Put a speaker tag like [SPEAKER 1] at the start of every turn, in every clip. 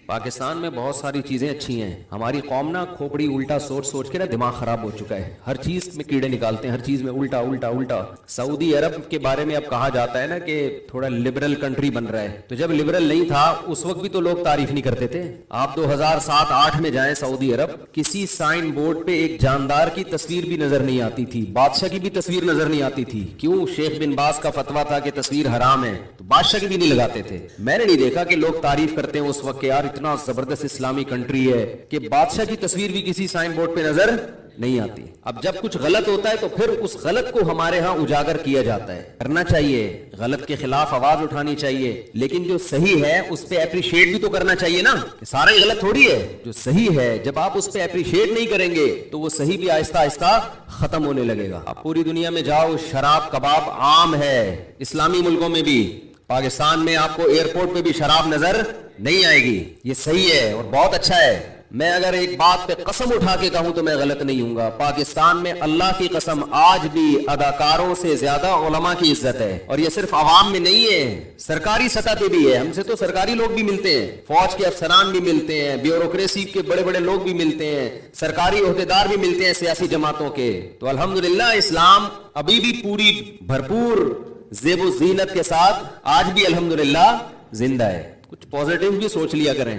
[SPEAKER 1] پاکستان میں بہت ساری چیزیں اچھی ہیں. ہماری قوم نا کھوپڑی الٹا سوچ سوچ کے نا دماغ خراب ہو چکا ہے. ہر چیز میں کیڑے نکالتے ہیں, ہر چیز میں الٹا الٹا الٹا. سعودی عرب کے بارے میں اب کہا جاتا ہے نا کہ تھوڑا لبرل کنٹری بن رہا ہے, تو جب لبرل نہیں تھا اس وقت بھی تو لوگ تعریف نہیں کرتے تھے. آپ 2007-8 میں جائیں سعودی عرب, کسی سائن بورڈ پہ ایک جاندار کی تصویر بھی نظر نہیں آتی تھی, بادشاہ کی بھی تصویر نظر نہیں آتی تھی. کیوں؟ شیخ بن باز کا فتویٰ تھا کہ تصویر حرام ہے, تو بادشاہ کی بھی نہیں لگاتے تھے. میں نے نہیں دیکھا کہ لوگ تعریف کرتے ہیں اس وقت کہ یار اتنا زبردست اسلامی کنٹری ہے کہ بادشاہ کی تصویر بھی کسی سائن بورڈ پہ نظر نہیں آتی. اب جب کچھ غلط ہوتا ہے تو پھر اس غلط کو ہمارے ہاں اجاگر کیا جاتا ہے. کرنا چاہیے, غلط کے خلاف آواز اٹھانی چاہیے, لیکن جو صحیح ہے اس پہ اپریشیٹ بھی تو کرنا چاہیے نا, کہ سارا ہی غلط تھوڑی ہے. جو صحیح ہے جب آپ اس پہ اپریشیٹ نہیں کریں گے تو وہ صحیح بھی آہستہ آہستہ ختم ہونے لگے گا. آپ پوری دنیا میں جاؤ, شراب کباب عام ہے, اسلامی ملکوں میں بھی. پاکستان میں آپ کو ایئرپورٹ پہ بھی شراب نظر نہیں آئے گی. یہ صحیح ہے اور بہت اچھا ہے. میں اگر ایک بات پہ قسم اٹھا کے کہوں تو میں غلط نہیں ہوں گا. پاکستان میں اللہ کی قسم آج بھی اداکاروں سے زیادہ علماء کی عزت ہے, اور یہ صرف عوام میں نہیں ہے, سرکاری سطح پہ بھی ہے. ہم سے تو سرکاری لوگ بھی ملتے ہیں, فوج کے افسران بھی ملتے ہیں, بیوروکریسی کے بڑے بڑے لوگ بھی ملتے ہیں, سرکاری عہدیدار بھی ملتے ہیں سیاسی جماعتوں کے. تو الحمدللہ اسلام ابھی بھی پوری بھرپور زیب و زینت کے ساتھ آج بھی الحمدللہ زندہ ہے. کچھ پازیٹیو بھی سوچ لیا کریں.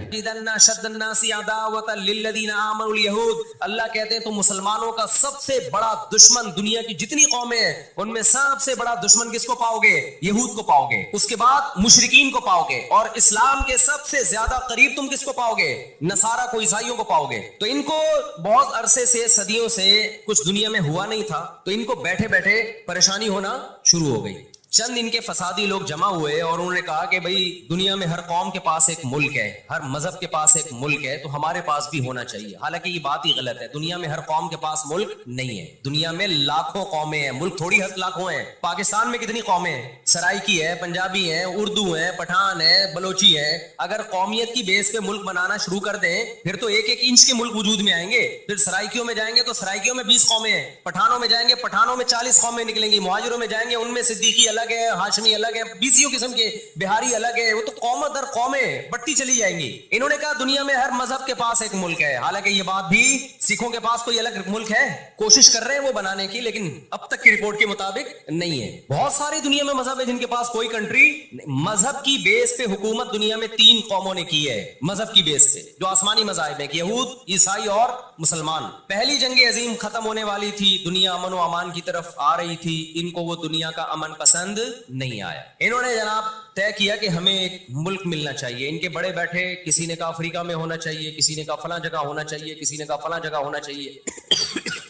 [SPEAKER 2] اللہ کہتے ہیں تو مسلمانوں کا سب سے بڑا دشمن دنیا کی جتنی قومیں ہیں ان میں سب سے بڑا دشمن کس کو پاؤ گے؟ یہود کو پاؤ گے. اس کے بعد مشرکین کو پاؤ گے, اور اسلام کے سب سے زیادہ قریب تم کس کو پاؤ گے؟ نصارہ کو, عیسائیوں کو پاؤ گے. تو ان کو بہت عرصے سے, صدیوں سے کچھ دنیا میں ہوا نہیں تھا, تو ان کو بیٹھے بیٹھے پریشانی ہونا شروع ہو گئی. چند ان کے فسادی لوگ جمع ہوئے اور انہوں نے کہا کہ بھئی دنیا میں ہر قوم کے پاس ایک ملک ہے, ہر مذہب کے پاس ایک ملک ہے, تو ہمارے پاس بھی ہونا چاہیے. حالانکہ یہ بات ہی غلط ہے. دنیا میں ہر قوم کے پاس ملک نہیں ہے. دنیا میں لاکھوں قومیں ہیں, ملک تھوڑی لاکھوں ہیں. پاکستان میں کتنی قومیں ہیں؟ سرائکی ہے, پنجابی ہیں, اردو ہیں, پٹھان ہیں, بلوچی ہیں. اگر قومیت کی بیس پہ ملک بنانا شروع کر دیں پھر تو ایک ایک انچ کے ملک وجود میں آئیں گے. پھر سرائکیوں میں جائیں گے تو سرائکیوں میں 20 قومیں ہیں, پٹھانوں میں جائیں گے پٹھانوں میں 40 قومیں نکلیں گی, مہاجروں میں جائیں گے ان میں صدیقی الگ ہے, ہاشمی الگ ہے, بیسیوں قسم کے, بہاری الگ ہے. وہ تو قوم در قومیں بٹتی چلی جائیں گی. انہوں نے کہا دنیا میں ہر مذہب کے پاس ایک ملک ہے. حالانکہ یہ بات بھی سکھوں کے پاس کوئی الگ ملک ہے, کوشش کر رہے ہیں وہ بنانے کی, لیکن اب تک کی رپورٹ کے مطابق نہیں ہے. بہت ساری دنیا میں مذہب ہے جن کے پاس کوئی کنٹری. مذہب کی بیس پہ حکومت دنیا میں 3 قوموں نے کی ہے, مذہب کی بیس پہ, جو آسمانی مذاہب ہیں, یہود, عیسائی اور مسلمان. پہلی جنگ عظیم ختم ہونے والی تھی, دنیا امن و امان کی طرف آ رہی تھی. ان کو وہ دنیا کا امن پسند نہیں آیا. انہوں نے جناب طے کیا کہ ہمیں ایک ملک ملنا چاہیے. ان کے بڑے بیٹھے, کسی نے کہا افریقہ میں ہونا چاہیے, کسی نے کہا فلاں جگہ ہونا چاہیے, کسی نے کہا فلاں جگہ ہونا چاہیے.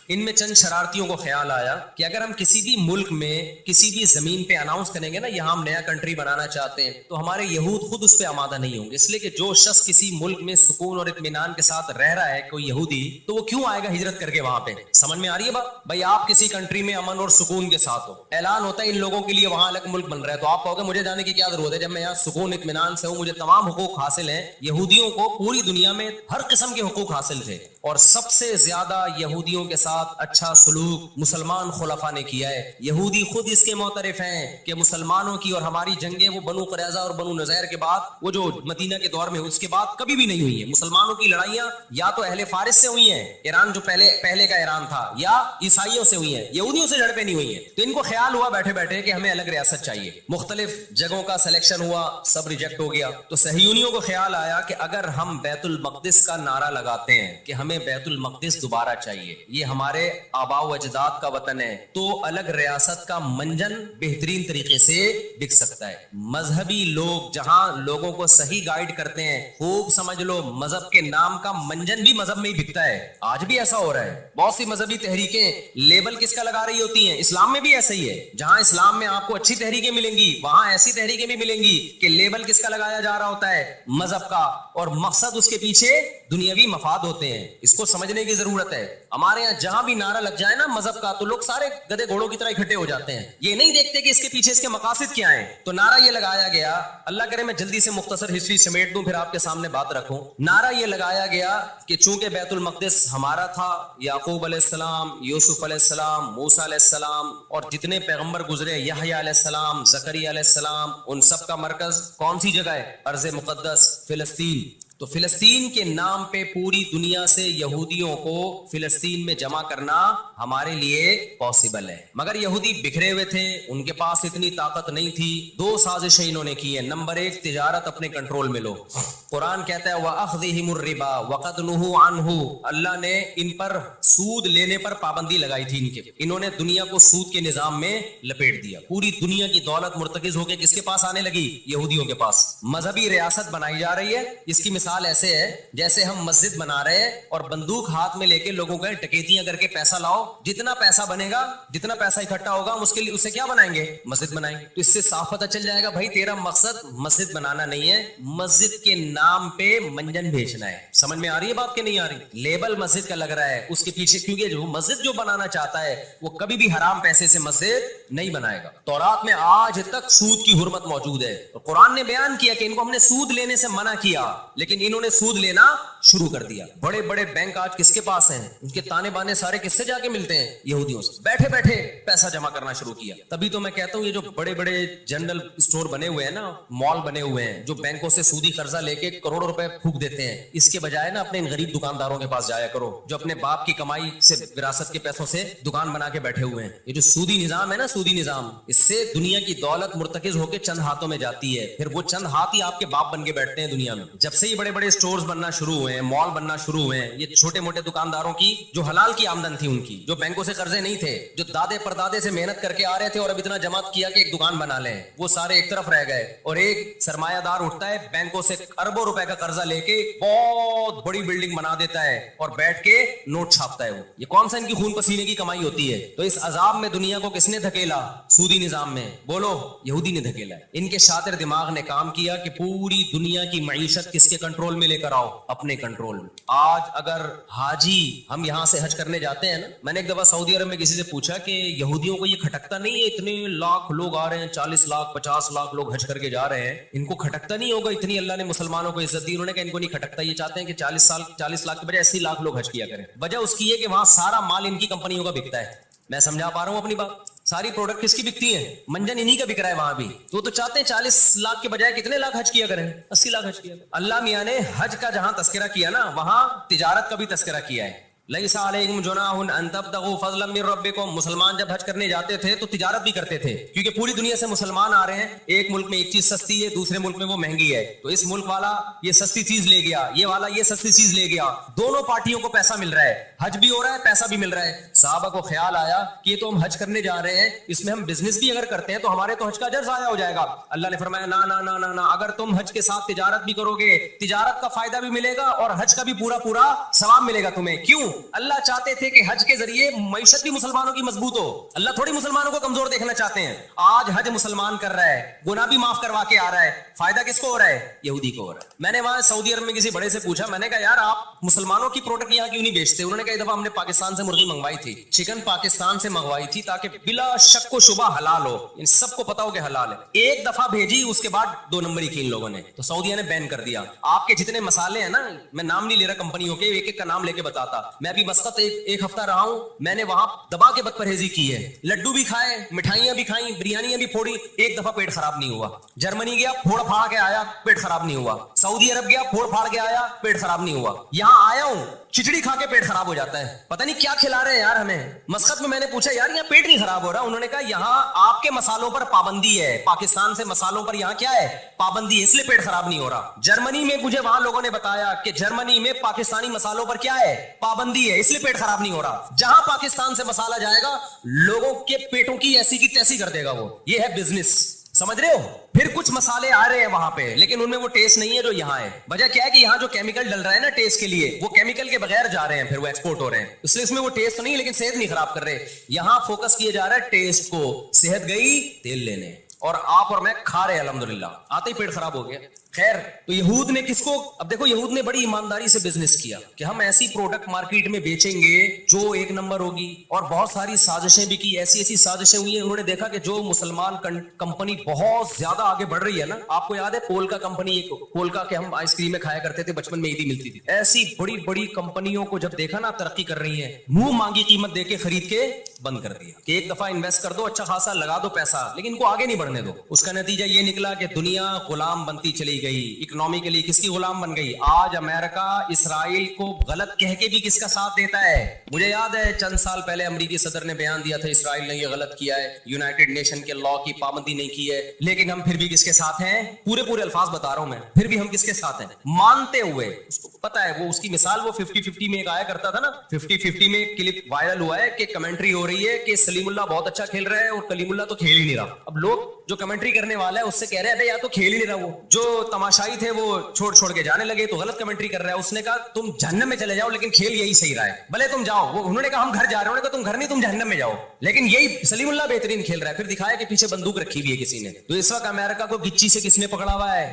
[SPEAKER 2] ان میں چند شرارتیوں کو خیال آیا کہ اگر ہم کسی بھی ملک میں کسی بھی زمین پہ اناؤنس کریں گے نا یہاں ہم نیا کنٹری بنانا چاہتے ہیں, تو ہمارے یہود خود اس پہ آمادہ نہیں ہوں گے. اس لیے کہ جو شخص کسی ملک میں سکون اور اطمینان کے ساتھ رہ رہا ہے, کوئی یہودی, تو وہ کیوں آئے گا ہجرت کر کے وہاں پہ؟ سمجھ میں آ رہی ہے بات؟ بھائی آپ کسی کنٹری میں امن اور سکون کے ساتھ ہو, اعلان ہوتا ہے ان لوگوں کے لیے وہاں الگ ملک بن رہا ہے, تو آپ کہو گے مجھے جانے کی کیا ضرورت ہے جب میں یہاں سکون اطمینان سے ہوں, مجھے تمام حقوق حاصل ہیں. یہودیوں کو پوری دنیا میں ہر قسم کے حقوق حاصل تھے, اور سب سے زیادہ یہودیوں کے ساتھ اچھا سلوک مسلمان خلفاء نے کیا ہے. یہودی خود اس کے معترف ہیں کہ مسلمانوں کی اور ہماری جنگیں وہ بنو قریظہ اور بنو نذیر کے بعد, وہ جو مدینہ کے دور میں اس کے بعد کبھی بھی نہیں ہوئی ہیں. مسلمانوں کی لڑائیاں یا تو اہل فارس سے ہوئی ہیں, ایران جو پہلے کا ایران تھا, یا عیسائیوں سے ہوئی ہیں, یہودیوں سے جھڑپیں نہیں ہوئی ہیں. تو ان کو خیال ہوا بیٹھے بیٹھے کہ ہمیں الگ ریاست چاہیے. مختلف جگہوں کا سلیکشن ہوا, سب ریجیکٹ ہو گیا. تو صہیونیوں کو خیال آیا کہ اگر ہم بیت المقدس کا نعرہ لگاتے ہیں کہ ہمیں بیت المقدس دوبارہ چاہیے, یہ ہمارے آباء و اجداد کا وطن ہے, تو الگ ریاست کا منجن بہترین طریقے سے بک سکتا ہے. مذہبی لوگ جہاں لوگوں کو صحیح گائیڈ کرتے ہیں, خوب سمجھ لو مذہب کے نام کا منجن بھی مذہب میں ہی بکتا ہے. آج بھی ایسا ہو رہا ہے. بہت سی مذہبی تحریکیں لیبل کس کا لگا رہی ہوتی ہیں؟ اسلام میں بھی ایسا ہی ہے. جہاں اسلام میں آپ کو اچھی تحریکیں ملیں گی وہاں ایسی تحریکیں بھی ملیں گی کہ لیبل کس کا لگایا جا رہا ہوتا ہے؟ مذہب کا, اور مقصد اس کے پیچھے دنیاوی مفاد ہوتے ہیں. اس کو سمجھنے کی ضرورت ہے. ہمارے یہاں جہاں بھی نعرہ لگ جائے نا مذہب کا, تو لوگ سارے گدے گھوڑوں کی طرح اکٹھے ہو جاتے ہیں. یہ نہیں دیکھتے کہ اس کے پیچھے اس کے مقاصد کیا ہیں. تو نعرہ یہ لگایا گیا, اللہ کرے میں جلدی سے مختصر ہسٹری سمیٹ دوں پھر آپ کے سامنے بات رکھوں. نعرہ یہ لگایا گیا کہ چونکہ بیت المقدس ہمارا تھا, یعقوب علیہ السلام, یوسف علیہ السلام, موسیٰ علیہ السلام اور جتنے پیغمبر گزرے, یحییٰ علیہ السلام, زکریا علیہ السلام, ان سب کا مرکز کون سی جگہ ہے؟ ارض مقدس فلسطین. تو فلسطین کے نام پہ پوری دنیا سے یہودیوں کو فلسطین میں جمع کرنا ہمارے لیے پاسبل ہے، مگر یہودی بکھرے ہوئے تھے، ان کے پاس اتنی طاقت نہیں تھی۔ دو سازشیں انہوں نے کی ہیں۔ نمبر ایک، تجارت اپنے کنٹرول میں لو۔ قرآن کہتا ہے وَأَخْذِهِمُ الرِّبَا وَقَدْ نُهُوا عَنْهُ، اللہ نے ان پر سود لینے پر پابندی لگائی تھی۔ انہوں نے دنیا کو سود کے نظام میں لپیٹ دیا۔ پوری دنیا کی دولت مرتکز ہو کے کس کے پاس آنے لگی؟ یہودیوں کے پاس۔ مذہبی ریاست بنائی جا رہی ہے۔ اس کی مثال ایسے ہے جیسے ہم مسجد بنا رہے ہیں اور بندوق ہاتھ میں لے کے لوگوں کو ڈکیتیاں کر کے پیسہ لاؤ، جتنا پیسہ بنے گا، جتنا پیسہ اکٹھا ہوگا، ہم اس کے لیے اسے کیا بنائیں گے؟ مسجد بنائیں گے۔ تو اس سے صاف پتہ چل جائے گا بھائی تیرا مقصد مسجد بنانا نہیں ہے، مسجد کے نام پہ منجن بیچنا ہے۔ سمجھ میں آ رہی ہے بات کہ نہیں آ رہی؟ لیبل مسجد کا لگ رہا ہے اس کے پیچھے، کیونکہ جو مسجد جو بنانا چاہتا ہے وہ کبھی بھی حرام پیسے سے مسجد نہیں بنائے گا۔ تورات میں آج تک سود کی حرمت موجود ہے۔ قرآن نے بیان کیا کہ ان کو ہم نے سود لینے سے منع کیا، لیکن انہوں نے سود لینا شروع کر دیا۔ بڑے بڑے بینک آج کس کے پاس ہیں؟ ان کے تانے بانے سارے کس سے جا کے ملتے ہیں؟ یہودیوں سے۔ بیٹھے بیٹھے پیسہ جمع کرنا شروع کیا۔ تبھی تو میں کہتا ہوں یہ جو بڑے بڑے جنرل اسٹور بنے ہوئے ہیں نا، مال بنے ہوئے ہیں، جو بینکوں سے سودی قرضہ لے کے کروڑوں روپے پھونک دیتے ہیں، اس کے بجائے نا اپنے ان غریب دکانداروں کے پاس جایا کرو جو اپنے باپ کی کمائی سے، وراثت کے پیسوں سے دکان بنا کے بیٹھے ہوئے ہیں۔ یہ جو سودی نظام ہے نا، سودی نظام، اس سے دنیا کی دولت مرتکز ہو کے چند ہاتھوں میں جاتی ہے، پھر وہ چند ہاتھ ہی آپ کے باپ بن کے بیٹھتے ہیں دنیا میں۔ جب سے یہ بڑے بڑے اسٹورز بننا شروع ہوئے ہیں، مال بننا شروع ہوئے ہیں، یہ چھوٹے موٹے دکانداروں کی جو حلال کی آمدن تھی، ان کی جو بینکوں سے قرضے نہیں تھے، جو دادے پردادے سے محنت کر کے آ رہے تھے اور اب اتنا جمع کیا کہ ایک دکان بنا لیں، وہ سارے ایک طرف رہ گئے۔ اور ایک سرمایہ دار اٹھتا ہے بینکوں سے اربوں روپے کا قرضہ لے کے بہت بڑی بلڈنگ بنا دیتا ہے اور بیٹھ کے نوٹ چھاپتا ہے۔ وہ یہ کون سا ان کی خون پسینے کی کمائی ہوتی ہے؟ تو اس عذاب میں دنیا کو کس نے دھکیلا؟ سودی نظام میں، بولو، یہودی نے دھکیلا ہے۔ ان کے شاطر دماغ نے کام کیا کہ پوری دنیا کی معیشت کس کے کنٹرول میں لے کر آؤ؟ اپنے کنٹرول میں۔ آج اگر حاجی ہم یہاں سے حج کرنے جاتے ہیں نا، میں نے ایک دفعہ سعودی عرب میں کسی سے پوچھا کہ یہودیوں کو یہ کھٹکتا نہیں ہے اتنے لاکھ لوگ آ رہے ہیں، 40 لاکھ 50 لاکھ لوگ حج کر کے جا رہے ہیں، ان کو کھٹکتا نہیں ہوگا اتنی اللہ نے مسلمانوں کو عزت دی؟ انہوں نے کہا ان کو نہیں کھٹکتا، یہ چاہتے ہیں کہ 40 لاکھ کے بجائے 80 لاکھ لوگ حج کیا کریں۔ وجہ اس کی ہے کہ وہاں سارا مال ان کی کمپنیوں کا بکتا ہے۔ میں سمجھا پا رہا ہوں اپنی بات؟ ساری پروڈکٹ کس کی بکتی ہے؟ منجن انہی کا بک رہا ہے وہاں بھی۔ تو وہ تو چاہتے ہیں 40 لاکھ کے بجائے کتنے لاکھ حج کیا کریں؟ 80 لاکھ حج کیا کریں۔ اللہ میاں نے حج کا جہاں تذکرہ کیا نا، وہاں تجارت کا بھی تذکرہ کیا ہے۔ لیس علیکم جناح ان تبتغوا فضلا من ربکم، مسلمان جب حج کرنے جاتے تھے تو تجارت بھی کرتے تھے، کیونکہ پوری دنیا سے مسلمان آ رہے ہیں، ایک ملک میں ایک چیز سستی ہے، دوسرے ملک میں وہ مہنگی ہے، تو اس ملک والا یہ سستی چیز لے گیا، یہ والا یہ سستی چیز لے گیا، دونوں پارٹیوں کو پیسہ مل رہا ہے، حج بھی ہو رہا ہے، پیسہ بھی مل رہا ہے۔ صحابہ کو خیال آیا کہ یہ تو ہم حج کرنے جا رہے ہیں، اس میں ہم بزنس بھی اگر کرتے ہیں تو ہمارے تو حج کا اجر ضائع ہو جائے گا۔ اللہ نے فرمایا نا نا نا نا نا، اگر تم حج کے ساتھ تجارت بھی کرو گے، تجارت کا فائدہ بھی ملے گا اور حج کا بھی پورا پورا ثواب ملے گا تمہیں۔ کیوں؟ اللہ چاہتے تھے کہ حج کے ذریعے معیشت بھی مسلمانوں کی مضبوط ہو۔ اللہ تھوڑی مسلمانوں کو کمزور دیکھنا چاہتے ہیں۔ آج حج مسلمان کر رہا ہے، گناہ بھی معاف کروا کے آ رہا ہے، فائدہ کس کو ہو رہا ہے؟ یہودی کو ہو رہا ہے۔ میں نے وہاں سعودی عرب میں کسی بڑے سے پوچھا، میں نے کہا یار آپ مسلمانوں کی پروڈکٹ یہاں کیوں نہیں بیچتے؟ انہوں نے کہا ایک دفعہ ہم نے پاکستان سے مرغی منگوائی تھی، چکن پاکستان سے منگوائی تھی تاکہ بلا شک و شبہ حلال ہو، ان سب کو پتا ہو کہ حلال ہے۔ ایک دفعہ بھیجی، اس کے بعد 2 نمبری کی ان لوگوں نے، تو سعودیہ نے بین کر دیا۔ آپ کے جتنے مسالے ہیں نا، میں نام نہیں لے رہا کمپنیوں کے، ایک ایک کا نام لے کے بتاتا۔ میں ابھی مسقط ایک ہفتہ رہا ہوں، میں نے وہاں دبا کے بد پرہیزی کی ہے، لڈو بھی کھائے، مٹھائیاں بھی کھائیں، بریانیاں بھی پھوڑی، ایک دفعہ پیٹ خراب نہیں ہوا۔ جرمنی گیا، پھوڑ پھاڑ کے آیا، پیٹ خراب نہیں ہوا۔ سعودی عرب گیا، پھوڑ پھاڑ کے آیا، پیٹ خراب نہیں ہوا۔ یہاں آیا ہوں، کھچڑی کھا کے پیٹ خراب ہو جاتا ہے، پتہ نہیں کیا کھلا رہے ہیں یار ہمیں۔ مسقط میں نے پوچھا یار یہاں پیٹ نہیں خراب ہو رہا؟ انہوں نے کہا یہاں آپ کے مسالوں پر پابندی ہے، پاکستان سے مسالوں پر یہاں کیا ہے؟ پابندی ہے، اس لیے پیٹ خراب نہیں ہو رہا۔ جرمنی میں مجھے وہاں لوگوں نے بتایا کہ جرمنی میں پاکستانی مسالوں پر کیا ہے؟ پابندی ہے، اس لیے پیٹ خراب نہیں ہو رہا۔ جہاں پاکستان سے مسالہ جائے گا لوگوں کے پیٹوں کی ایسی کی تیسی کر دے گا وہ، یہ ہے بزنس، سمجھ رہے ہو؟ پھر کچھ مسالے آ رہے ہیں وہاں پہ لیکن ان میں وہ ٹیسٹ نہیں ہے جو یہاں ہے۔ وجہ کیا ہے کہ یہاں جو کیمیکل ڈل رہا ہے نا ٹیسٹ کے لیے، وہ کیمیکل کے بغیر جا رہے ہیں، پھر وہ ایکسپورٹ ہو رہے ہیں، اس لیے اس میں وہ ٹیسٹ نہیں لیکن صحت نہیں خراب کر رہے۔ یہاں فوکس کیا جا رہا ہے ٹیسٹ کو، صحت گئی تیل لینے، اور آپ اور میں کھا رہے ہیں الحمدللہ، آتے ہی پیٹ خراب ہو گیا۔ خیر، تو یہود نے کس کو، اب دیکھو یہود نے بڑی ایمانداری سے بزنس کیا کہ ہم ایسی پروڈکٹ مارکیٹ میں بیچیں گے جو ایک نمبر ہوگی، اور بہت ساری سازشیں بھی کی، ایسی سازشیں ہوئی ہیں۔ انہوں نے دیکھا کہ جو مسلمان کمپنی بہت زیادہ آگے بڑھ رہی ہے نا، آپ کو یاد ہے پولکا کمپنی، پولکا کے ہم آئس کریم میں کھایا کرتے تھے بچپن میں، عیدی ملتی تھی، ایسی بڑی بڑی کمپنیوں کو جب دیکھا نا ترقی کر رہی ہیں، منہ مانگی قیمت دے کے خرید کے بند کر دیا کہ ایک دفعہ انویسٹ کر دو، اچھا خاصا لگا دو پیسہ، لیکن ان کو آگے نہیں بڑھنے دو۔ اس کا نتیجہ یہ نکلا کہ دنیا غلام بنتی چلی गई, इकोनॉमिकली किसकी गुलाम बन गई। आज अमेरिका इसराइल को गलत कह के भी किसका साथ देता है। मुझे याद है चंद साल पहले अमेरिकी सदर ने बयान दिया था इसराइल ने ये गलत किया है, यूनाइटेड नेशन के लॉ की पाबंदी नहीं की है, लेकिन हम फिर भी किसके साथ हैं। पूरे अल्फाज बता रहा हूं मैं, फिर भी हम किसके साथ हैं मानते हुए। उसको पता है, वो उसकी मिसाल वो 50-50 में एक आया करता था ना, 50-50 में एक क्लिप वायरल हुआ है कि कमेंट्री हो रही है कि सलीमुल्लाह बहुत अच्छा खेल रहा है और कलीमुल्लाह तो खेल ही नहीं रहा। अब लोग जो कमेंट्री करने वाला है उससे कह रहे हैं या तो खेल ही नहीं रहा, वो जो तमाशाई थे वो छोड़ के जाने लगे तो गलत कमेंट्री कर रहा है। उसने कहा तुम जहन्नम में चले जाओ लेकिन खेल यही सही रहा है, भले तुम जाओ। वो उन्होंने कहा हम घर जा रहे हैं, उन्होंने कहा तुम घर नहीं तुम जहन्नम में जाओ, लेकिन यही सलीमुल्लाह बेहतरीन खेल रहा है। फिर दिखाया कि पीछे बंदूक रखी हुई है किसी ने। तो इस वक्त अमेरिका को गिच्ची से किसने पकड़ा हुआ है।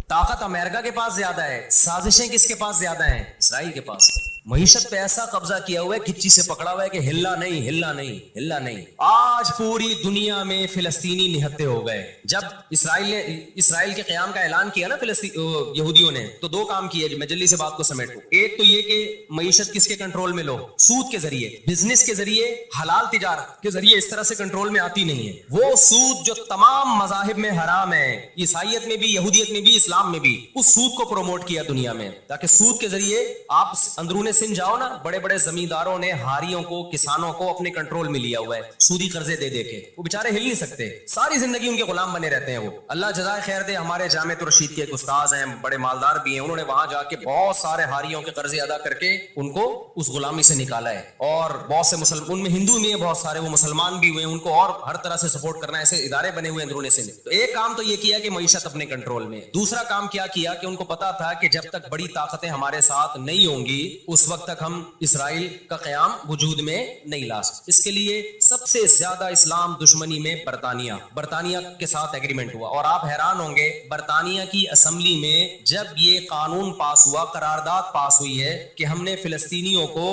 [SPEAKER 2] ताकत अमेरिका के पास ज्यादा है, साजिशें किसके पास ज्यादा हैं, इसराइल के पास। मईशत पे ऐसा कब्जा किया हुआ है, गिच्ची से पकड़ा हुआ है कि हिलना नहीं हिलना नहीं हिलना नहीं। आज पूरी दुनिया में फिलिस्तीनी निहत्ते हो गए। जब इसराइल के क़याम का ऐलान किया ना यहूदियों ने, तो दो काम किए। मैं जल्दी से बात को समेटूं। एक तो ये कि मईशत किसके कंट्रोल में लो, सूद के जरिए, बिजनेस के जरिए, हलाल तिजारत के जरिए इस तरह से कंट्रोल में आती नहीं है। वो सूद जो तमाम मजाहिब में हराम है, ईसाइयत में भी, यहूदियत में भी, इस्लाम में भी, उस सूद को प्रमोट किया दुनिया में, ताकि सूद के जरिए आप अंदरूनी सिंध जाओ ना, बड़े बड़े जमींदारों ने हारियों को, किसानों को अपने कंट्रोल में लिया हुआ है सूदी कर्जे दे दे के। वो बेचारे हिल नहीं सकते, सारी जिंदगी उनके गुलाम बने रहते हैं वो। अल्लाह जज़ाए खैर दे। हमारे जामिअत रशीद के एक उस्ताद हैं, बड़े मालदार भी हैं, उन्होंने वहां जाके बहुत सारे हारियों के कर्जे अदा करके उनको उस गुलामी से निकाला है। और बहुत से मुसलमान, उनमें हिंदू भी है बहुत सारे, वो मुसलमान भी हुए, उनको और हर तरह से सपोर्ट करना, ऐसे इदारे बने हुए अंदरूनी सिंध। तो एक काम तो ये किया कि मईशत अपने कंट्रोल में। दूसरा काम क्या किया कि उनको पता था कि जब तक बड़ी ताकतें हमारे साथ नहीं होंगी उस वक्त तक हम इसराइल का क़याम वजूद में नहीं ला सकते। इसके लिए सबसे ज्यादा इस्लाम दुश्मनी में बरतानिया के साथ एग्रीमेंट हुआ। और आप हैरान होंगे, बरतानिया की असेंबली में जब ये कानून पास हुआ, करारदाद पास हुई है कि हमने फिलिस्तीनियों को,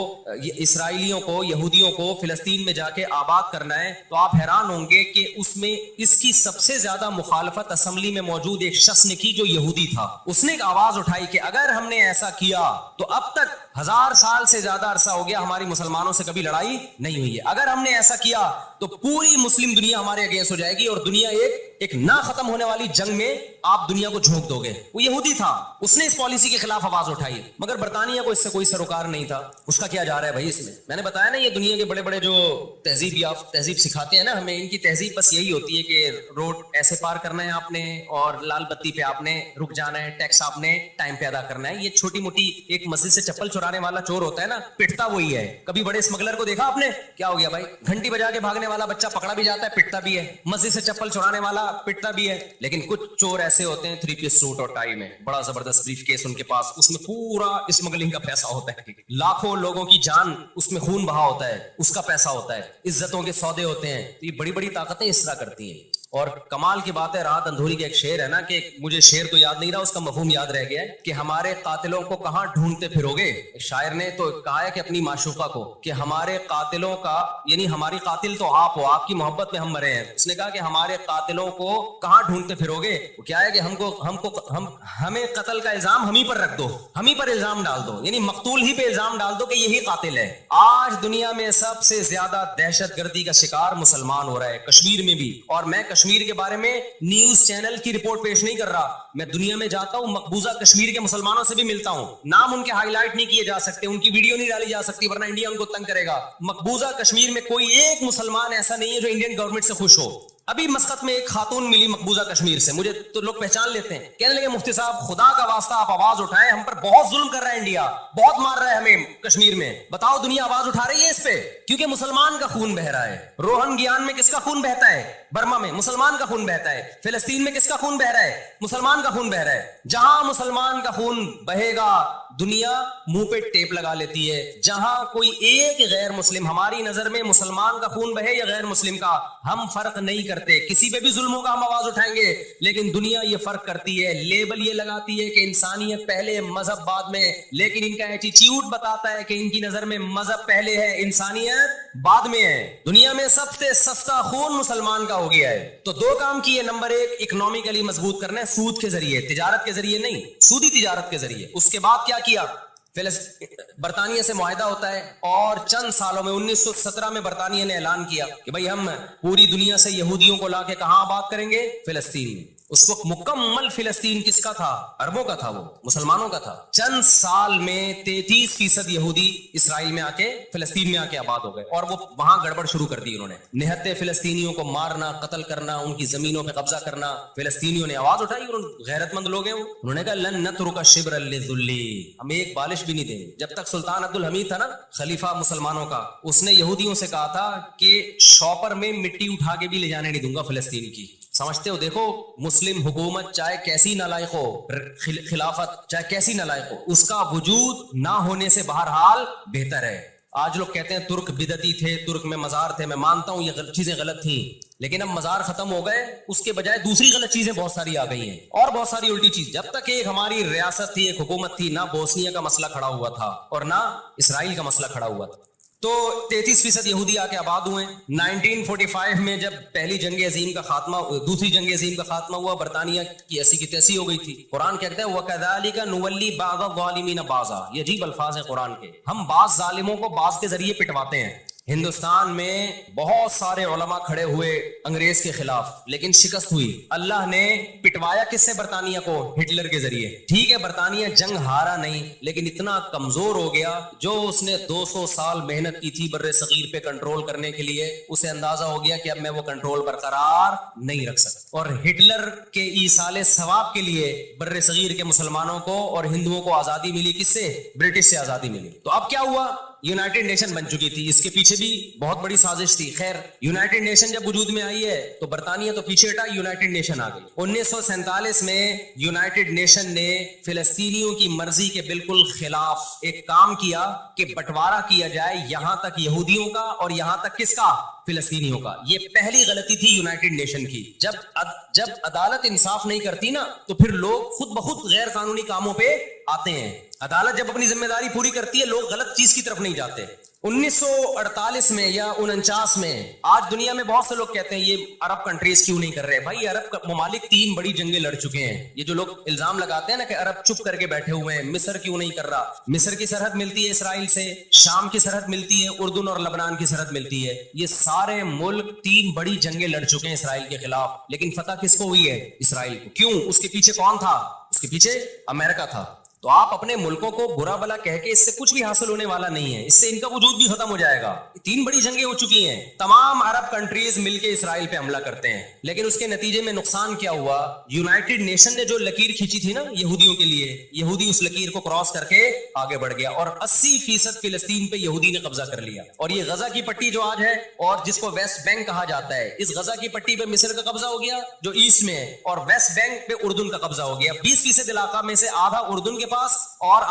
[SPEAKER 2] इसराइलियों को, यहूदियों को फिलिस्तीन में जाके आबाद करना है, तो आप हैरान होंगे कि उसमें इसकी सबसे ज्यादा मुखालफत असेंबली में मौजूद एक शख्स ने की जो यहूदी था। उसने एक आवाज उठाई कि अगर हमने ऐसा किया तो अब तक 1000 साल से ज्यादा अरसा हो गया हमारी मुसलमानों से कभी लड़ाई नहीं हुई है, अगर हमने ऐसा किया तो पूरी मुस्लिम दुनिया हमारे अगेंस्ट हो जाएगी और दुनिया एक ना खत्म होने वाली जंग में आप दुनिया को झोंक दोगे। वो यहूदी था, उसने इस पॉलिसी के खिलाफ आवाज उठाई, मगर बरतानिया को इससे कोई सरोकार नहीं था। उसका क्या जा रहा है भाई इसमें। मैंने बताया ना, ये दुनिया के बड़े बड़े जो तहजीब सिखाते हैं ना हमें, इनकी तहजीब बस यही होती है कि रोड ऐसे पार करना है आपने और लाल बत्ती पे आपने रुक जाना है, टैक्स आपने टाइम पे अदा करना है। ये छोटी मोटी, एक मस्जिद से चप्पल चुराने वाला चोर होता है ना, पिटता वही है। कभी बड़े स्मगलर को देखा आपने, क्या हो गया भाई, घंटी बजा के भागने वाला बच्चा पकड़ा भी जाता है, पिटता भी है। मस्जिद से चप्पल चुराने वाला पिटता भी है। लेकिन कुछ चोर ऐसे होते हैं 3 पीस सूट और टाई में, बड़ा जबरदस्त ब्रीफ केस उनके पास, उसमें पूरा स्मगलिंग का पैसा होता है, लाखों लोगों की जान उसमें खून बहा होता है, उसका पैसा होता है, इज्जतों के सौदे होते हैं। तो ये बड़ी बड़ी ताकतें इस तरह करती हैं। और कमाल की बात है, राहत अंधूरी का एक शेर है ना, कि मुझे शेर तो याद नहीं रहा, उसका मफहूम याद रह गया है कि हमारे कातिलों को कहां ढूंढते फिरोगे। शायर ने तो कहा है कि अपनी माशूका को, कि हमारे कातिलों का, यानी हमारी कातिल तो आप हो, आपकी मोहब्बत में हम मरे हैं। उसने कहा कि हमारे कातिलों को कहां ढूंढते फिरोगे। वो क्या है कि हमें कत्ल का इल्जाम हम ही पर रख दो, हम ही पर इल्जाम डाल दो, यानी मकतूल ही पे इल्जाम डाल दो कि यही कातिल है। आज दुनिया में सबसे ज्यादा दहशतगर्दी का शिकार मुसलमान हो रहा है, कश्मीर में भी। और मैं कश्मीर के बारे में न्यूज चैनल की रिपोर्ट पेश नहीं कर रहा, मैं दुनिया में जाता हूं, मकबूजा कश्मीर के मुसलमानों से भी मिलता हूं। नाम उनके हाईलाइट नहीं किए जा सकते, उनकी वीडियो नहीं डाली जा सकती, वरना इंडिया उनको तंग करेगा। मकबूजा कश्मीर में कोई एक मुसलमान ऐसा नहीं है जो इंडियन गवर्नमेंट से खुश हो। अभी मस्कत में एक खातून मिली मकबूजा कश्मीर से, मुझे तो लोग पहचान लेते हैं, कहने लगे मुफ्ती साहब खुदा का वास्ता आप आवाज उठाएं, हम पर बहुत जुल्म कर रहा है इंडिया, बहुत मार रहा है हमें कश्मीर में, बताओ दुनिया आवाज उठा रही है इस पे, क्योंकि मुसलमान का खून बह रहा है। रोहंग्यान में किसका खून बहता है, बर्मा में मुसलमान का खून बहता है। फिलिस्तीन में किसका खून बह रहा है, मुसलमान का खून बह रहा है। जहां मुसलमान का खून बहेगा दुनिया मुंह पे टेप लगा लेती है। जहां कोई एक गैर मुस्लिम, हमारी नजर में मुसलमान का खून बहे या गैर मुस्लिम का, हम फर्क नहीं करते, किसी पे भी जुल्म होगा हम आवाज उठाएंगे। लेकिन दुनिया ये फर्क करती है, लेबल ये लगाती है कि इंसानियत पहले मजहब बाद में, लेकिन इनका एटीट्यूड बताता है कि इनकी नजर में मजहब पहले है, इंसानियत बाद में है। दुनिया में सबसे सस्ता खून मुसलमान का हो गया है। तो दो काम किए, नंबर 1 इकोनॉमिकली मजबूत करना है, सूद के जरिए, तिजारत के जरिए नहीं, सूदी तिजारत के जरिए। उसके बाद क्या किया, बरतानिया से मुआहिदा होता है और चंद सालों में 1917 में बरतानिया ने ऐलान किया कि भाई हम पूरी दुनिया से यहूदियों को लाके कहां आबाद करेंगे, फिलिस्तीन में। उस वक्त मुकम्मल फिलिस्तीन किसका था? अरबों का था, वो मुसलमानों का था। चंद साल में 33% यहूदी इसराइल में आके फिलिस्तीन में आके आबाद हो गए और वो वहां गड़बड़ शुरू कर दी उन्होंने। निहत्ते फिलिस्तीनियों को मारना, कत्ल करना, उनकी जमीनों पे कब्जा करना। फिलिस्तीनियों ने आवाज उठाई, गैरतमंद लोग हैं वो, उन्होंने कहा लन नतरुका शिब्र लिज़ुल्ली, हम एक बालिश भी नहीं देंगे। जब तक सुल्तान अब्दुल हमीद था ना, खलीफा मुसलमानों का, उसने यहूदियों से कहा था कि शॉपर में मिट्टी उठा के भी ले जाने नहीं दूंगा फिलिस्तीन की। समझते हो? देखो, मुस्लिम हुकूमत चाहे कैसी नालायक हो, खिलाफत चाहे कैसी नालायक हो, उसका वजूद ना होने से बहरहाल बेहतर है। आज लोग कहते हैं तुर्क बिदती थे, तुर्क में मजार थे। मैं मानता हूं ये चीजें गलत थी, लेकिन अब मजार खत्म हो गए, उसके बजाय दूसरी गलत चीजें बहुत सारी आ गई हैं और बहुत सारी उल्टी चीज। जब तक एक हमारी रियासत थी, एक हुकूमत थी, ना बोस्निया का मसला खड़ा हुआ था और ना इसराइल का मसला खड़ा हुआ था। तो 33% यहूदी आके आबाद हुए। 1945 में जब पहली जंग अजीम का खात्मा, दूसरी जंग अजीम का खात्मा हुआ, बरतानिया की ऐसी की तैसी हो गई थी। कुरान कहता है वकज़ालिका नुवल्ली बाज़ ज़ालिमीन बाज़ा, ये अजीब अल्फाज है कुरान के, हम बाज जालिमों को बाज के जरिए पिटवाते हैं। हिंदुस्तान में बहुत सारे उलमा खड़े हुए अंग्रेज के खिलाफ, लेकिन शिकस्त हुई। अल्लाह ने पिटवाया किससे? बरतानिया को, हिटलर के जरिए। ठीक है, बरतानिया जंग हारा नहीं, लेकिन इतना कमजोर हो गया, जो उसने 200 साल मेहनत की थी बर्रे सगीर पे कंट्रोल करने के लिए, उसे अंदाजा हो गया कि अब मैं वो कंट्रोल बरकरार नहीं रख सकता। और हिटलर के ईसाले सवाब के लिए बर्रे सगीर के मुसलमानों को और हिंदुओं को आजादी मिली। किससे? ब्रिटिश से आजादी मिली। तो अब क्या हुआ? यूनाइटेड नेशन बन चुकी थी, इसके पीछे भी बहुत बड़ी साजिश थी। खैर, यूनाइटेड नेशन जब वजूद में आई है तो बरतानिया तो पीछे हटा, यूनाइटेड नेशन आ गई। 1947 में यूनाइटेड नेशन ने फिलिस्तीनियों की मर्जी के बिल्कुल खिलाफ एक काम किया कि बंटवारा किया जाए, यहां तक यहूदियों का और यहां तक किसका? फिलिस्तीनियों का। ये पहली गलती थी यूनाइटेड नेशन की। जब अदालत इंसाफ नहीं करती ना, तो फिर लोग खुद ब खुद गैर कानूनी कामों पे आते हैं। अदालत जब अपनी जिम्मेदारी पूरी करती है, लोग गलत चीज की तरफ नहीं जाते। 1948 में या 49 में, आज दुनिया में बहुत से लोग कहते हैं ये अरब कंट्रीज क्यों नहीं कर रहे। भाई, अरब ममालिक 3 बड़ी जंगें लड़ चुके हैं। ये जो लोग इल्जाम लगाते हैं ना कि अरब चुप करके बैठे हुए हैं, मिस्र क्यों नहीं कर रहा। मिस्र की सरहद मिलती है इसराइल से, शाम की सरहद मिलती है, उर्दून और लबनान की सरहद मिलती है। ये सारे मुल्क 3 बड़ी जंगें लड़ चुके हैं इसराइल के खिलाफ, लेकिन फतह किसको हुई है? इसराइल को। क्यों? उसके पीछे कौन था? उसके पीछे अमेरिका था। तो आप अपने मुल्कों को बुरा भला कह के इससे कुछ भी हासिल होने वाला नहीं है, इससे इनका वजूद भी खत्म हो जाएगा। 3 बड़ी जंगें हो चुकी हैं, तमाम अरब कंट्रीज मिलके इसराइल पे हमला करते हैं, लेकिन उसके नतीजे में नुकसान क्या हुआ? यूनाइटेड नेशन ने जो लकीर खींची थी ना यहूदियों के लिए, यहूदी उस लकीर को क्रॉस करके आगे बढ़ गया और 80% फिलिस्तीन पे यहूदी ने कब्जा कर लिया। और ये गजा की पट्टी जो आज है और जिसको वेस्ट बैंक कहा जाता है, इस गजा की पट्टी पे मिस्र का कब्जा हो गया जो ईस्ट में है, और वेस्ट बैंक पे उर्दून का कब्जा हो गया। 20% इलाका में से आधा उर्दून के पास और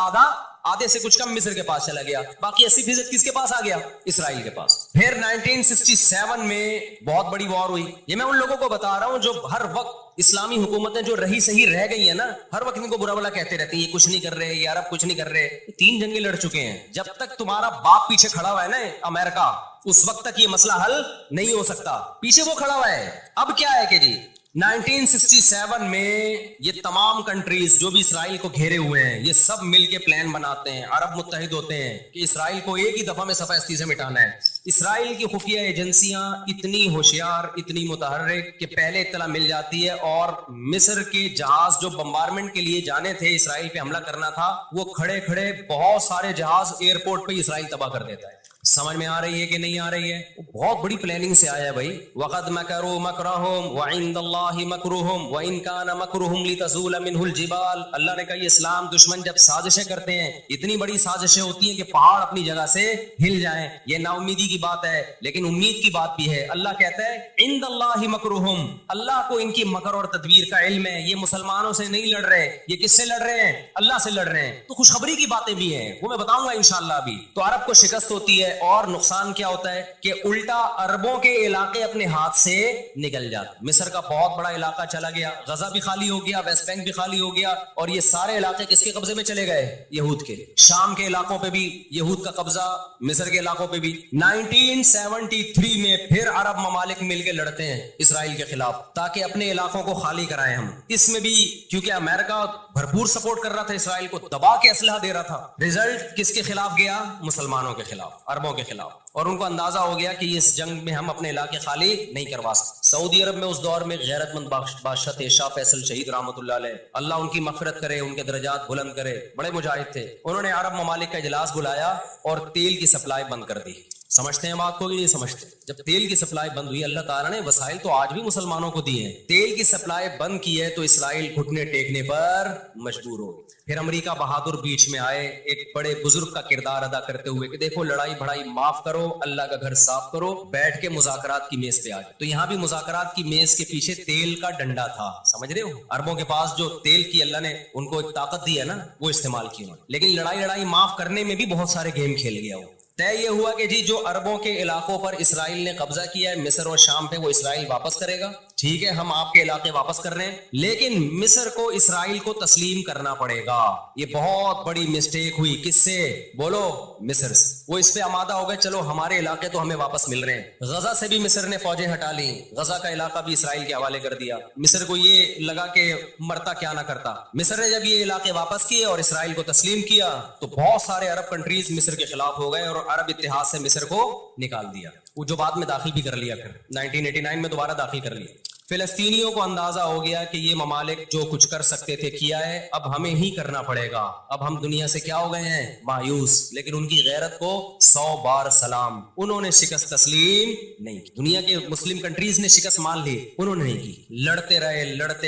[SPEAKER 2] आधे से कुछ कम मिस्र के पास चला गया। बाकी 80% किसके पास आ गया? इसराइल के पास। फिर 1967 में बहुत बड़ी वॉर हुई। ये मैं उन लोगों को बता रहा हूं जो हर वक्त इस्लामी हुकूमतें जो रही सही रह गई है ना, हर वक्त इनको बुरा भला कहते रहते हैं, ये कुछ नहीं कर रहे, ये अरब कुछ नहीं कर रहे। 3 जंगें लड़ चुके हैं। जब तक तुम्हारा बाप पीछे खड़ा हुआ है ना, अमेरिका, उस वक्त तक ये मसला हल नहीं हो सकता। पीछे वो खड़ा हुआ है। अब क्या है कि जी 1967 में ये तमाम कंट्रीज जो भी इसराइल को घेरे हुए हैं, ये सब मिलके प्लान बनाते हैं, अरब मुत्तहिद होते हैं कि इसराइल को एक ही दफा में सफास्ती से मिटाना है। इसराइल की खुफिया एजेंसियां इतनी होशियार, इतनी मुतहर्रिक कि पहले इत्तला मिल जाती है और मिस्र के जहाज जो बम्बारमेंट के लिए जाने थे, इसराइल पे हमला करना था, वो खड़े खड़े बहुत सारे जहाज एयरपोर्ट पे इसराइल तबाह कर देता है। समझ में आ रही है कि नहीं आ रही है? बहुत बड़ी प्लानिंग से आया है भाई। वक़द मकरू मकरहुम व इंदल्लाहि मकरुहुम व इन कान मकरुहुम लितज़ूल मिनहुल जिबाल। अल्लाह ने कहा ये इस्लाम दुश्मन जब साजिशें करते हैं, इतनी बड़ी साजिशें होती हैं कि पहाड़ अपनी जगह से हिल जाएं। ये नाउमीदी की बात है, लेकिन उम्मीद की बात भी है। अल्लाह कहता है इंदल्लाहि मकरुहुम, अल्लाह को इनकी मकर और तदबीर का इल्म है। ये मुसलमानों से नहीं लड़ रहे, ये किससे लड़ रहे हैं? अल्लाह से लड़ रहे हैं। तो खुशखबरी की बातें भी हैं, वो मैं बताऊंगा इंशाअल्लाह अभी। तो अरब को शिकस्त होती है और नुकसान क्या होता है कि उल्टा अरबों के इलाके अपने हाथ से निकल जाते। मिस्र का बहुत बड़ा इलाका चला गया, गजा भी खाली हो गया, वेस्ट बैंक भी खाली हो गया, और ये सारे इलाके किसके कब्जे में चले गए? यहूद के। शाम के इलाकों पे भी यहूद का कब्जा, मिस्र के इलाकों पे भी। 1973 में फिर अरब ममालिक मिलकर लड़ते हैं इसराइल के खिलाफ ताकि अपने इलाकों को खाली कराएं हम। इसमें भी क्योंकि अमेरिका भरपूर सपोर्ट कर रहा था इसराइल को, दबा के असलहा दे रहा था। रिजल्ट किसके खिलाफ गया? मुसलमानों के खिलाफ, अरबों के खिलाफ। और उनको अंदाजा हो गया कि इस जंग में हम अपने इलाके खाली नहीं करवा सकते। सऊदी अरब में उस दौर में गैरतमंद बादशाह थे शाह फैसल शहीद रहमतुल्लाह अलैह, अल्लाह उनकी मग़फ़िरत करे, उनके दर्जात बुलंद करे, बड़े मुजाहिद थे। उन्होंने अरब ममालिक का इजलास बुलाया और तेल की सप्लाई बंद कर दी। समझते हैं बात को कि नहीं समझते? जब तेल की सप्लाई बंद हुई, अल्लाह ताला ने वसाइल तो आज भी मुसलमानों को दिए हैं, तेल की सप्लाई बंद की है तो इसराइल घुटने टेकने पर मजबूर हो। फिर अमेरिका बहादुर बीच में आए, एक बड़े बुजुर्ग का किरदार अदा करते हुए कि देखो लड़ाई भड़ाई माफ करो, अल्लाह का घर साफ करो, बैठ के मुज़ाकरात की मेज पे आ जाओ। तो यहाँ भी मुज़ाकरात की मेज के पीछे तेल का डंडा था, समझ रहे हो? अरबों के पास जो तेल की अल्लाह ने उनको एक ताकत दी है ना, वो इस्तेमाल की उन्होंने। लेकिन लड़ाई माफ करने में भी बहुत सारे गेम खेल गया वो। तय ये हुआ कि जी जो अरबों के इलाकों पर इसराइल ने कब्जा किया है, मिस्र और शाम पे, वो इसराइल वापस करेगा। ठीक है, हम आपके इलाके वापस कर रहे हैं, लेकिन मिस्र को इसराइल को तस्लीम करना पड़ेगा। ये बहुत बड़ी मिस्टेक हुई। किससे? बोलो, मिस्र से। वो इस पे आमादा हो गए, चलो हमारे इलाके तो हमें वापस मिल रहे हैं। गजा से भी मिस्र ने फौजें हटा ली, गजा का इलाका भी इसराइल के हवाले कर दिया। मिस्र को ये लगा कि मरता क्या ना करता। मिस्र ने जब ये इलाके वापस किए और इसराइल को तस्लीम किया तो बहुत सारे अरब कंट्रीज मिस्र के खिलाफ हो गए और अरब इत्तेहाद से मिस्र को निकाल दिया। वो जो बाद में दाखिल भी कर लिया, फिर 1989 में दोबारा दाखिल कर लिया। फिलिस्तीनियों को अंदाजा हो गया कि ये ममालिक जो कुछ कर सकते थे किया है, अब हमें ही करना पड़ेगा। अब हम दुनिया से क्या हो गए हैं? मायूस। लेकिन उनकी गैरत को 100 बार सलाम, उन्होंने शिकस्त तस्लीम नहीं की। दुनिया के मुस्लिम कंट्रीज ने शिकस्त मान ली, उन्होंने नहीं की। लड़ते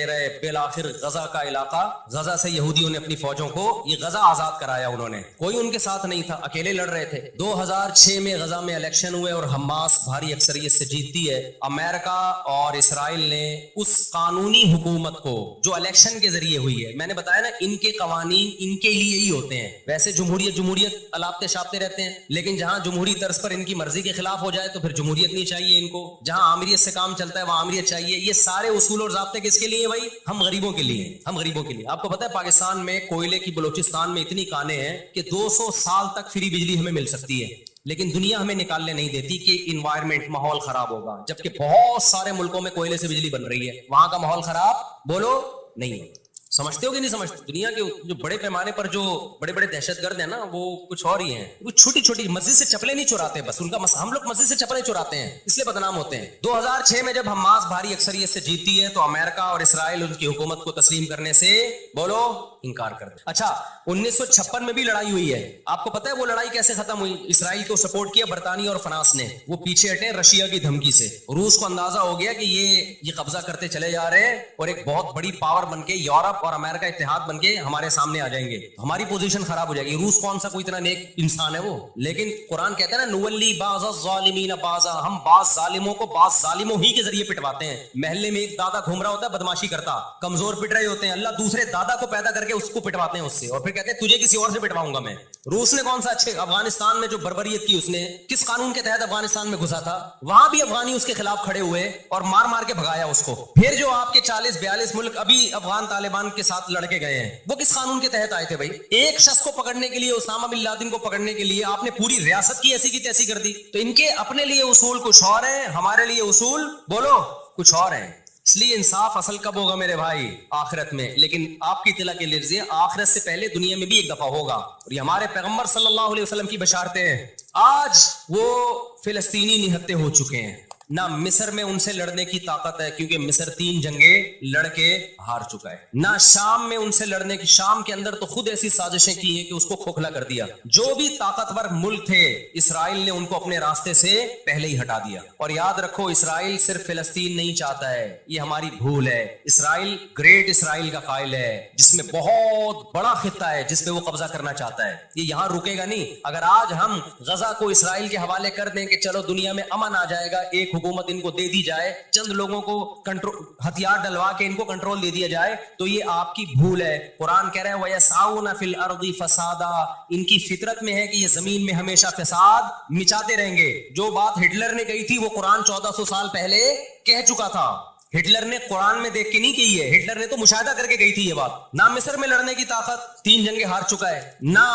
[SPEAKER 2] रहे, बिलाखिर गजा का इलाका, गजा से यहूदियों ने अपनी फौजों को ये गजा आजाद कराया। उन्होंने, कोई उनके साथ नहीं था, अकेले लड़ रहे थे। 2006 में गजा में इलेक्शन हुए और हमास भारी अक्सरियत से जीतती है। अमेरिका और इसराइल ने उस कानूनी हुकूमत को जो इलेक्शन के जरिए हुई है, मैंने बताया ना इनके कवानीन इनके लिए ही होते हैं। वैसे जमहूरियत अलापते शापते रहते हैं, लेकिन जहां जमहूरी तर्ज पर इनकी मर्जी के खिलाफ हो जाए तो फिर जमहूरियत नहीं चाहिए इनको। जहां आमिरियत से काम चलता है वहां आमिरियत चाहिए। ये सारे उसूल और ज़ाब्ते किसके लिए भाई? हम गरीबों के लिए, हम गरीबों के लिए। आपको पता है पाकिस्तान में कोयले की बलोचिस्तान में इतनी कानें हैं कि 200 साल तक फ्री बिजली हमें मिल सकती है, लेकिन दुनिया हमें निकालने नहीं देती कि इन्वायरमेंट, माहौल खराब होगा। जबकि बहुत सारे मुल्कों में कोयले से बिजली बन रही है, वहां का माहौल खराब बोलो नहीं है। समझते हो कि नहीं समझते? दुनिया के जो बड़े पैमाने पर जो बड़े बड़े दहशतगर्द हैं ना, वो कुछ और ही हैं। वो छोटी छोटी मस्जिद से चप्पलें नहीं चुराते, बस उनका हम लोग मस्जिद से चप्पलें चुराते हैं, इसलिए बदनाम होते हैं। 2006 में जब हमास भारी अक्सरियत से जीतती है तो अमेरिका और इसराइल उनकी हुकूमत को तस्लीम करने से बोलो इंकार कर दे। अच्छा, 1956 में भी लड़ाई हुई है। आपको पता है वो लड़ाई कैसे खत्म हुई? इसराइल को सपोर्ट किया बरतानिया और फ्रांस ने। वो पीछे हटे रशिया की धमकी से। रूस को अंदाजा हो गया कि ये कब्जा करते चले जा रहे हैं और एक बहुत बड़ी पावर बनके यूरोप और अमेरिका इत्तेहाद बनके हमारे सामने आ जाएंगे, हमारी पोजीशन खराब हो जाएगी। रूस कौन सा कोई इतना नेक इंसान है वो? लेकिन कुरान कहता है ना, नुवल्ली बाज़ा ज़ालिमीन बाज़ा, हम बाज़ जालिमों को बाज़ जालिमों ही के जरिए पिटवाते हैं। महल्ले में एक दादा घूम रहा होता है बदमाशी करता, कमजोर पिट रहे होते हैं, अल्लाह दूसरे दादा को पैदा करके उसको पिटवाते हैं उससे, और फिर कहते हैं तुझे किसी और से पिटवाऊंगा मैं। रूस ने कौन सा अच्छे अफगानिस्तान में जो बर्बरियत की उसने, किस कानून के तहत अफगानिस्तान में घुसा था? वहां भी अफगानी उसके खिलाफ खड़े हुए और मार मार के भगाया उसको। फिर जो आपके 40-42 मुल्क अभी अफगान तालिबान के साथ लड़के गए हैं, वो किस कानून के तहत आए थे भाई? एक शख्स को पकड़ने के लिए, उसामा बिन लादेन को पकड़ने के लिए आपने पूरी रियासत की ऐसी की तैसी कर दी। तो इनके अपने लिए उसूल कुछ और है, हमारे लिए उसूल बोलो कुछ और है। इसलिए इंसाफ असल कब होगा मेरे भाई? आखिरत में। लेकिन आपकी तिला के लिए आखिरत से पहले दुनिया में भी एक दफा होगा, और ये हमारे पैगंबर सल्लल्लाहु अलैहि वसल्लम की बशारतें हैं। आज वो फिलिस्तीनी निहत्ते हो चुके हैं, ना मिस्र में उनसे लड़ने की ताकत है क्योंकि मिस्र 3 जंगें लड़के हार चुका है, ना शाम में उनसे लड़ने की, शाम के अंदर तो खुद ऐसी साजिशें की हैं कि उसको खोखला कर दिया। जो भी ताकतवर मुल्क थे, इसराइल ने उनको अपने रास्ते से पहले ही हटा दिया। और याद रखो, इसराइल सिर्फ फिलिस्तीन नहीं चाहता है, ये हमारी भूल है। इसराइल ग्रेट इसराइल का कायल है, जिसमें बहुत बड़ा खित्ता है जिसपे वो कब्जा करना चाहता है। ये यहां रुकेगा नहीं। अगर आज हम गजा को इसराइल के हवाले कर दें कि चलो दुनिया में अमन आ जाएगा, एक हुकूमत इनको दे दी जाए, चंद लोगों को कंट्रोल, हथियार डलवा के इनको कंट्रोल दे दिया जाए, तो ये आपकी भूल है। कुरान कह रहा है वयसाउना फिल अर्दी फसादा, इनकी फितरत में है कि ये जमीन में हमेशा फसाद मिचाते रहेंगे। जो बात हिटलर ने कही थी वो कुरान 1400 साल पहले कह चुका था। हिटलर ने कुरान में देख के नहीं कही है, हिटलर ने तो मुशाहिदा करके कही थी ये बात। ना मिस्र में लड़ने की ताकत, 3 जंगें हार चुका है, ना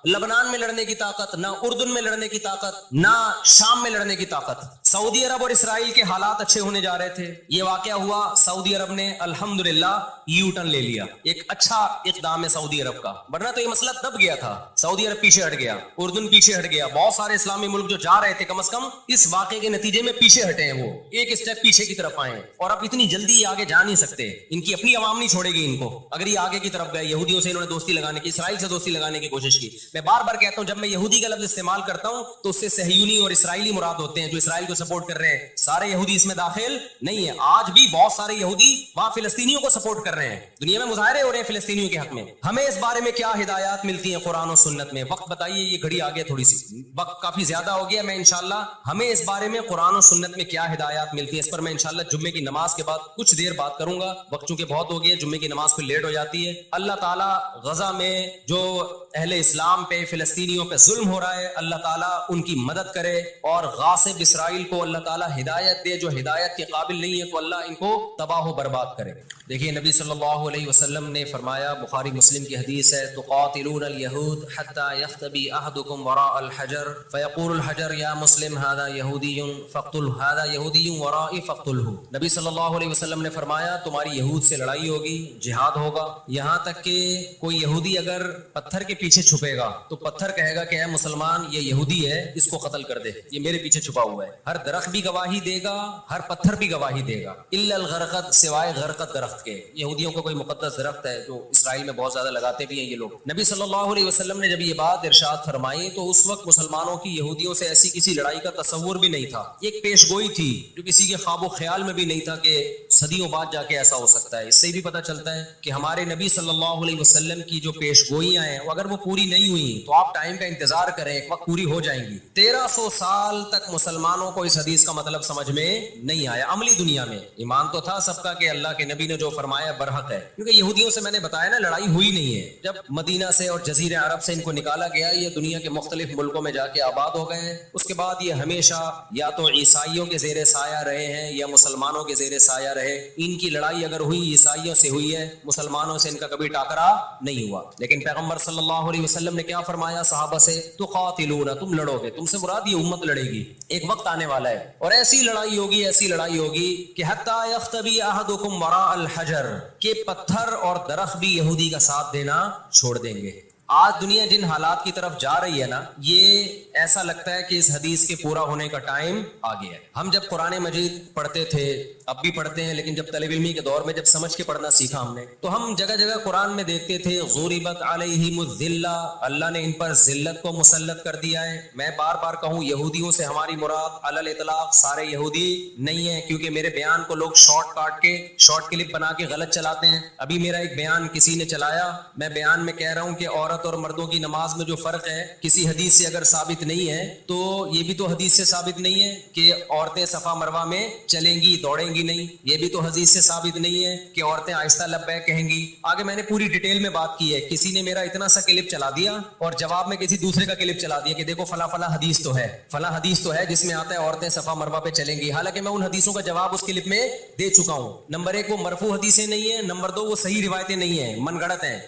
[SPEAKER 2] लबनान में लड़ने की ताकत, ना उर्दुन में लड़ने की ताकत, ना शाम में लड़ने की ताकत, सऊदी अरब और इसराइल के हालात अच्छे होने जा रहे थे, ये वाकया हुआ, सऊदी अरब ने अल्हम्दुलिल्लाह यू टर्न ले लिया। एक अच्छा इक़दाम है सऊदी अरब का, वरना तो ये मसला दब गया था। सऊदी अरब पीछे हट गया, उर्दन पीछे हट गया, बहुत सारे इस्लामी मुल्क जो जा रहे थे कम से कम इस वाकये के नतीजे में पीछे हटे हैं, वो एक स्टेप पीछे की तरफ आए और अब इतनी जल्दी आगे जा नहीं सकते। इनकी अपनी अवाम नहीं छोड़ेगी इनको, अगर ये आगे की तरफ गए। यहूदियों से इन्होंने दोस्ती लगाने की, इसराइल से दोस्ती लगाने की कोशिश की। मैं बार बार कहता हूं, जब मैं यहूदी का लफ्ज इस्तेमाल करता हूं तो उससे सहयूनी और इसराइली मुराद होते हैं, जो इसराइल को सपोर्ट कर रहे हैं। सारे यहूदी इसमें दाखिल नहीं है। आज भी बहुत सारे यहूदी वहां फिलिस्तीनियों को सपोर्ट कर रहे हैं, दुनिया में मुजाहरे हो रहे हैं फिलिस्तीनियों के हक में। हमें इस बारे में क्या हिदायत मिलती है कुरान और सुन्नत में? वक्त बताइए, ये घड़ी आगे थोड़ी सी, वक्त काफी ज्यादा हो गया। मैं इंशाल्लाह हमें इस बारे में कुरान और सुन्नत में क्या हिदायत मिलती है, इस पर मैं इंशाल्लाह जुम्मे की नमाज के बाद कुछ देर बात करूंगा। वक्त चूंकि बहुत हो गया, जुम्मे की नमाज पे लेट हो जाती है। अल्लाह ताला गजा में जो अहले इस्लाम पे, फिलिस्तीनियों पे जुल्म हो रहा है, अल्लाह ताला उनकी मदद करे और गासिब इसराइल को अल्लाह ताला हिदायत दे। जो हिदायत के काबिल नहीं है तो अल्लाह इनको तबाह बर्बाद करे। देखिए, नबी सल्लल्लाहु अलैहि वसल्लम ने फरमाया, बुखारी मुस्लिम की हदीस है, तुक़ातिलून अल यहूद हत्ता यख्तबी अहदुकुम वरा अल हजर फयक़ूलु अल हजर या मुस्लिम हादा यहूदियुन फ़क़्तुल हादा यहूदियुन वराई फ़क़्तुलहु। नबी सल्लल्लाहु अलैहि वसल्लम ने फरमाया, तुम्हारी यहूद से लड़ाई होगी, जिहाद होगा, यहां तक कि कोई यहूदी अगर पत्थर के पीछे छुपेगा तो पत्थर कहेगा कि ऐ मुसलमान, ये यहूदी है, इसको कत्ल कर दे, ये मेरे पीछे छुपा हुआ है। हर दरख्त भी गवाही देगा, हर पत्थर भी गवाही देगा, इल्लल गरक़त, सिवाय गरक़त दरख्त के। यहूदियों का कोई मुक़द्दस दरख्त है जो इसराइल में बहुत ज्यादा लगाते भी हैं ये लोग। नबी सल्लल्लाहु अलैहि वसल्लम ने जब ये बात इरशाद फरमाई तो उस वक्त मुसलमानों की यहूदियों से ऐसी किसी लड़ाई का तस्वुर भी नहीं था। एक पेशगोई थी जो किसी के ख्वाबो ख्याल में भी नहीं था कि सदियों बाद जाके ऐसा हो सकता है। इससे भी पता चलता है कि हमारे नबी सल्लल्लाहु अलैहि वसल्लम की जो पेशगोइयां हैं, अगर वो पूरी नहीं हुई तो आप टाइम का इंतजार करें, एक वक्त पूरी हो जाएंगी। 1300 साल तक मुसलमानों को इस हदीस का मतलब समझ में नहीं आया। अमली दुनिया में ईमान तो था सबका कि अल्लाह के नबी ने जो फरमाया बरहक है, क्योंकि यहूदियों से मैंने बताया ना, लड़ाई हुई नहीं है। जब मदीना से और जजीरे अरब से इनको निकाला गया, ये दुनिया के मुख्तलिफ मुल्कों में जाके आबाद हो गए हैं। उसके बाद ये हमेशा या तो ईसाइयों के जेरे साया रहे हैं या मुसलमानों के जेरे साया रहे। इनकी लड़ाई अगर हुई ईसाइयों से हुई है, मुसलमानों से इनका कभी टाकरा नहीं हुआ। लेकिन पैगंबर सल्लल्लाहु अलैहि वसल्लम ने क्या फरमाया सहाबा से? तुक़ातिलूना, तुम लड़ोगे, तुमसे मुराद ये उम्मत लड़ेगी। एक वक्त आने वाला है और ऐसी लड़ाई होगी, ऐसी लड़ाई होगी कि हत्ता यख्तबी अहदुकुम वरा अल हजर, के पत्थर और दरख्त भी यहूदी का साथ देना छोड़ देंगे। आज दुनिया जिन हालात की तरफ जा रही है ना, ये ऐसा लगता है कि इस हदीस के पूरा होने का टाइम आ गया है। हम जब कुरान मजीद पढ़ते थे, अब भी पढ़ते हैं, लेकिन जब तलब इल्मी के दौर में जब समझ के पढ़ना सीखा हमने, तो हम जगह जगह कुरान में देखते थे ज़ुरिबत अलैहिमुज़्ज़िल्ला, अल्लाह ने इन पर जिल्लत को मुसल्लत कर दिया है। मैं बार बार कहूँ, यहूदियों से हमारी मुराद अलल इतलाक सारे यहूदी नहीं है, क्योंकि मेरे बयान को लोग शॉर्ट काट के, शॉर्ट क्लिप बना के गलत चलाते हैं। अभी मेरा एक बयान किसी ने चलाया, मैं बयान में कह रहा हूँ कि औरत और मर्दों की नमाज में जो फर्क है किसी हदीस से अगर साबित नहीं है, तो ये भी तो हदीस से साबित नहीं है कि औरतें सफा मरवा में चलेंगी, दौड़ेंगी नहीं। ये भी तो हदीस से साबित नहीं है कि औरतें आहिस्ता लब्बैक कहेंगी। आगे मैंने पूरी डिटेल में बात की है। किसी ने मेरा इतना सा क्लिप चला दिया और जवाब में किसी दूसरे का क्लिप चला दिया कि देखो फला फला हदीस तो है, फला हदीस तो है जिसमें आता है औरतें सफा मरवा पे चलेंगी। हालांकि मैं उन हदीसों का जवाब उस क्लिप में दे चुका हूं। नंबर 1, वो मरफू हदीसें नहीं है। नंबर 2, वो सही रिवायतें नहीं है, मनगढ़ंत हैं,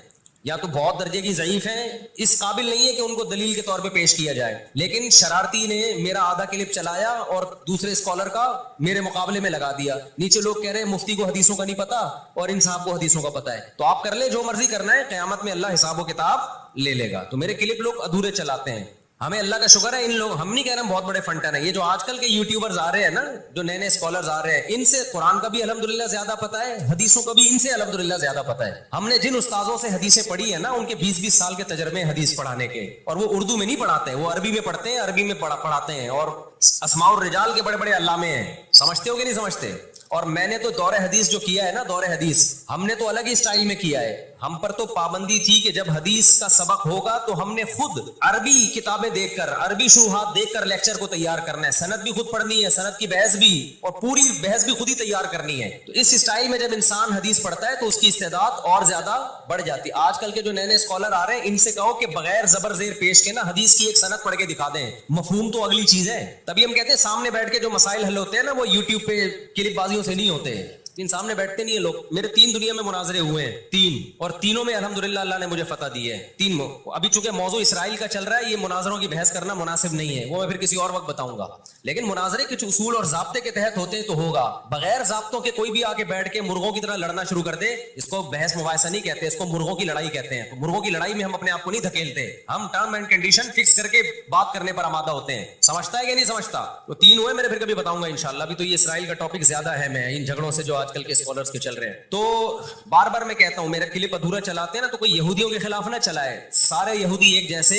[SPEAKER 2] या तो बहुत दर्जे की ज़ईफ है, इस काबिल नहीं है कि उनको दलील के तौर पे पेश किया जाए। लेकिन शरारती ने मेरा आधा क्लिप चलाया और दूसरे स्कॉलर का मेरे मुकाबले में लगा दिया। नीचे लोग कह रहे हैं मुफ्ती को हदीसों का नहीं पता और इन साहब को हदीसों का पता है। तो आप कर ले जो मर्जी करना है, क़यामत में अल्लाह हिसाब व किताब ले लेगा। तो मेरे क्लिप लोग अधूरे चलाते हैं। हमें अल्लाह का शुक्र है, इन लोग, हम नहीं कह रहे बहुत बड़े फंटन है, ये जो आजकल के यूट्यूबर्स आ रहे हैं ना, जो नए नए स्कॉलर्स आ रहे हैं, इनसे कुरान का भी अल्हम्दुलिल्लाह ज्यादा पता है, हदीसों का भी इनसे अल्हम्दुलिल्लाह ज्यादा पता है। हमने जिन उस्तादों से हदीसें पढ़ी है ना, उनके 20-20 साल के तजर्बे हदीस पढ़ाने के, और वो उर्दू में नहीं पढ़ाते हैं, वो अरबी में पढ़ते हैं, अरबी में पढ़ाते हैं, और अस्माउर रिजाल के बड़े बड़े अल्लामे हैं। समझते हो कि नहीं समझते? और मैंने तो दौरे हदीस जो किया है ना, दौरे हदीस हमने तो अलग ही स्टाइल में किया है। हम पर तो पाबंदी थी कि जब हदीस का सबक होगा तो हमने खुद अरबी किताबें देखकर, अरबी शुरूहात देखकर लेक्चर को तैयार करना है। सनद भी खुद पढ़नी है, सनद की बहस भी, और पूरी बहस भी खुद ही तैयार करनी है। तो इस स्टाइल में जब इंसान हदीस पढ़ता है तो उसकी इस्तेदाद और ज्यादा बढ़ जाती है। आजकल के जो नए नए स्कॉलर आ रहे हैं, इनसे कहो कि बगैर जबर जेर पेश के ना हदीस की एक सनद पढ़ के दिखा दें, मफहूम तो अगली चीज है। तभी हम कहते हैं सामने बैठ के जो मसाइल हल होते हैं ना, वो यूट्यूब पे क्लिपबाजियों से नहीं होते। तीन सामने बैठते नहीं है लोग। मेरे 3 दुनिया में मुनाजरे हुए हैं, 3, और तीनों में अल्हम्दुलिल्लाह अल्लाह ने मुझे फतह दी है। 3 अभी चूंकि मौजू इसराइल का चल रहा है, ये मुनाजरों की बहस करना मुनासिब नहीं है, वो मैं फिर किसी और वक्त बताऊंगा। लेकिन मुनाजरे कुछ उसूल और ज़ाब्ते के तहत होते हैं तो होगा। बगैर ज़ाब्तों के कोई भी आके बैठ के मुर्गों की तरह लड़ना शुरू कर दे, इसको बहस मुबाहिसा नहीं कहते, इसको मुर्गों की लड़ाई कहते हैं। तो मुर्गों की लड़ाई में हम अपने आप को नहीं धकेलते, हम टर्म एंड कंडीशन फिक्स करके बात करने पर आमादा होते हैं। समझता है कि नहीं समझता? तो 3 हुए मेरे, फिर कभी बताऊंगा इंशाल्लाह। अभी तो ये इसराइल का टॉपिक ज्यादा है, मैं इन झगड़ों से जो आजकल के स्कॉलर्स के चल रहे हैं। तो बार बार मैं कहता हूं, मेरा क्लिप अधूरा चलाते हैं ना, तो कोई यहूदियों के खिलाफ ना चलाए। सारे यहूदी एक जैसे